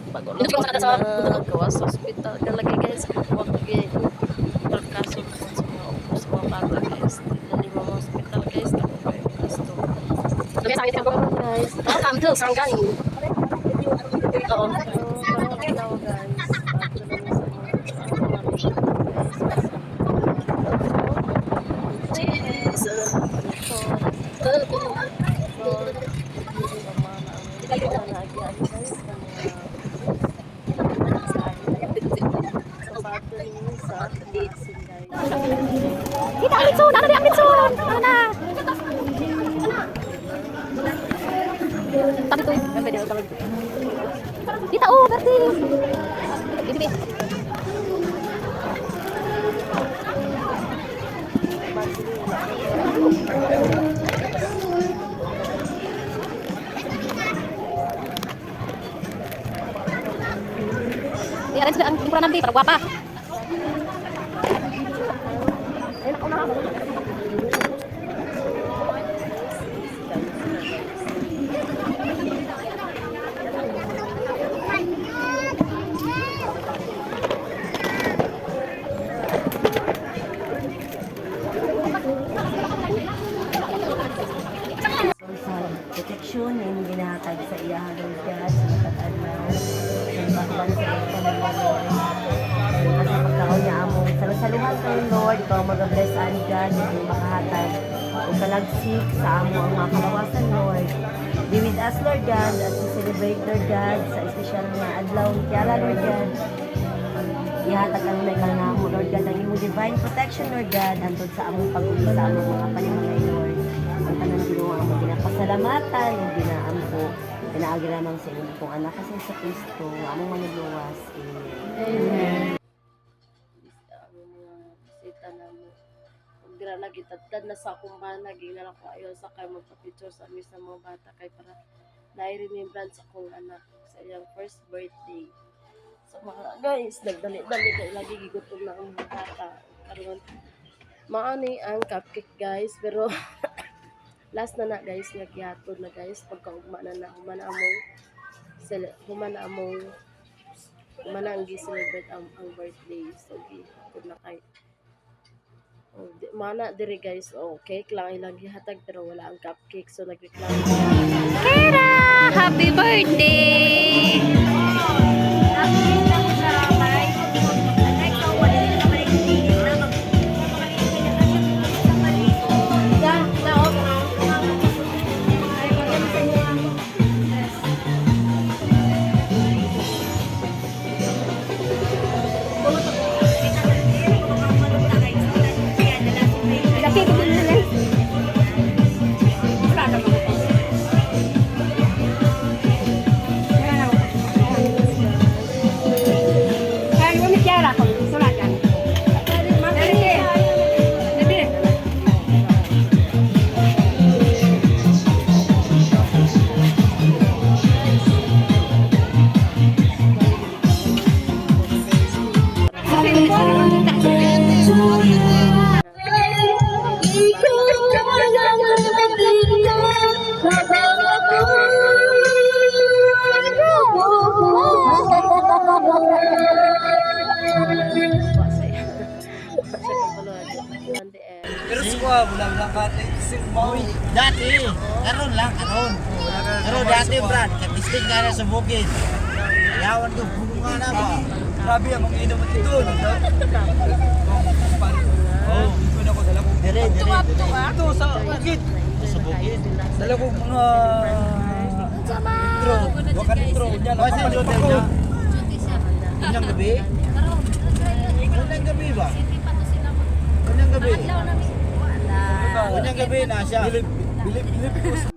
bago lang na gawa sa hospital kalagay guys wag trangkaso sa mga upo sa mga bata guys dili mo mga hospital guys gusto guys welcome to Sarangani oo hello guys bago lang sa Kita Amitsun, ano di Amitsun? Ano na? Tapi tuh, kan beda kalau kita berarti. Ini. Ini ada ang ukuran nanti para guapa. Proteksyon na yung ginahatag sa iyahagang God sa matatanaw ng bakban sa pagpamilya sa pagkaon niya among salusaluhan kayo Lord ikaw mag-bless ani God yung makahatag o kalagsik sa amo ang mga kalawasan Lord be with us Lord God as we celebrate Lord God sa espesyal nga adlaw kaya Lord God ihatag ang may kanamo Lord God ang imong divine protection Lord God hantod sa among pag-uli sa among mga panimangay Lord ang tanan Ginoo ang ginapasalamatan ug ginaampo pinaagi lamang sa inyo kong anak kasi sa Kristo among manugluwas amen. Ang mga bisita namo ug dira lagi tadtad na sa akong bana ginala ko ayo sa kay magpa-picture sa amin sa mga bata kay para na-remembrance sa akong anak sa iyang first birthday. So mga guys, nagdali-dali kay lagi gigutom na ang mga bata. Karon maani ang cupcake guys pero last na guys nagyatod na guys pagkaugma na humana ang gi-celebrate ang birthday so gihapon na kay mana diri guys cake lang ilang gihatag pero wala ang cupcake so nagreklamo Kira, happy birthday! Pero suwa, bulang lang kate. Dati, karon lang, karon. Pero dati, Brad, katisting ka na sa bukid. Yawan to, bunga na ba? Grabe ang mga inom at ito. Oh, ito na ko dala ko. Dire. Ito sa bukid. Sa bukid. Dala ko mga intro. Wakan intro. Yan ang kapalot ko. Kunyang gabi? Kunyang gabi ba? Kunyang gabi? Kunyang gabi na siya. Bilip.